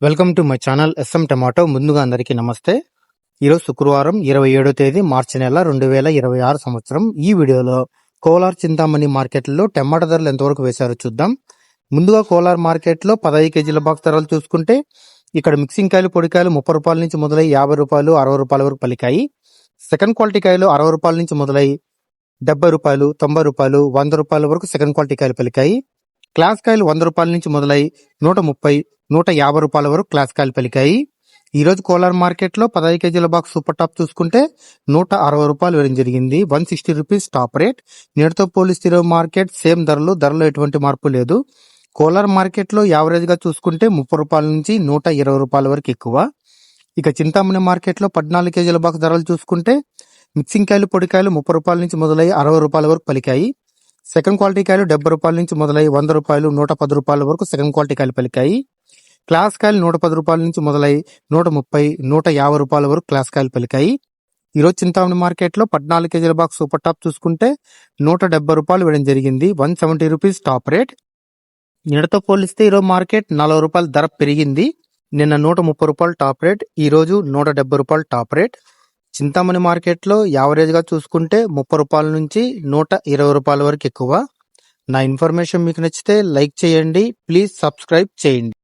Welcome to my channel S M tomato. ముందుగా అందరికీ నమస్తే. ఈరోజు శుక్రవారం 27వ తేదీ మార్చి నెల 2026 సంవత్సరం. ఈ వీడియోలో కోలార్ చింతామణి మార్కెట్లో టమాటా ధరలు ఎంతవరకు వేశారో చూద్దాం. ముందుగా కోలార్ మార్కెట్లో 15 కేజీల బాక్స్ ధరలు చూసుకుంటే ఇక్కడ మిక్సింగ్ కాయలు పొడికాయలు 30 రూపాయల నుంచి మొదలై 50 రూపాయలు 60 రూపాయల వరకు పలికాయి. సెకండ్ క్వాలిటీ కాయలు 60 రూపాయల నుంచి మొదలై 70 రూపాయలు 90 రూపాయలు 100 రూపాయల వరకు సెకండ్ క్వాలిటీ కాయలు పలికాయి. క్లాస్ కాయలు 100 రూపాయల నుంచి మొదలై 130 150 రూపాయల వరకు క్లాస్ కాయలు పలికాయి. ఈ రోజు కోలార్ మార్కెట్ లో 15 కేజీల బాక్స్ సూపర్ టాప్ చూసుకుంటే 160 రూపాయలు వేయడం జరిగింది. 160 రూపీస్ టాప్ రేట్. నేటితో పోలిస్తే మార్కెట్ సేమ్ ధరలో ఎటువంటి మార్పు లేదు. కోలార్ మార్కెట్ లో యావరేజ్ గా చూసుకుంటే 30 రూపాయల నుంచి 120 రూపాయల వరకు ఎక్కువ. ఇక చింతామణి మార్కెట్ లో 14 కేజీల బాక్స్ ధరలు చూసుకుంటే మిక్సింగ్ కాయలు పొడికాయలు 30 రూపాయల నుంచి మొదలై 60 రూపాయల వరకు పలికాయి. సెకండ్ క్వాలిటీ కాయలు 70 రూపాయల నుంచి మొదలై 100 రూపాయలు 110 రూపాయల వరకు సెకండ్ క్వాలిటీ కాయలు పలికాయి. క్లాస్ కాయలు 110 రూపాయల నుంచి మొదలై 130 150 రూపాయల వరకు క్లాస్ కాయలు పలికాయి. ఈరోజు చింతామణి మార్కెట్ లో 14 కేజీల బాక్స్ సూపర్ టాప్ చూసుకుంటే 170 రూపాయలు వేయడం జరిగింది. 170 రూపీస్ టాప్ రేట్. నిన్నతో పోలిస్తే ఈరోజు మార్కెట్ 40 రూపాయల ధర పెరిగింది. నిన్న 130 రూపాయలు టాప్ రేట్, ఈ రోజు 170 రూపాయలు టాప్ రేట్. చింతామణి మార్కెట్ లో యావరేజ్ గా చూసుకుంటే 30 రూపాయల నుంచి 120 రూపాయల వరకు ఎక్కువ. నా ఇన్ఫర్మేషన్ మీకు నచ్చితే లైక్ చేయండి, ప్లీజ్ సబ్స్క్రైబ్ చేయండి.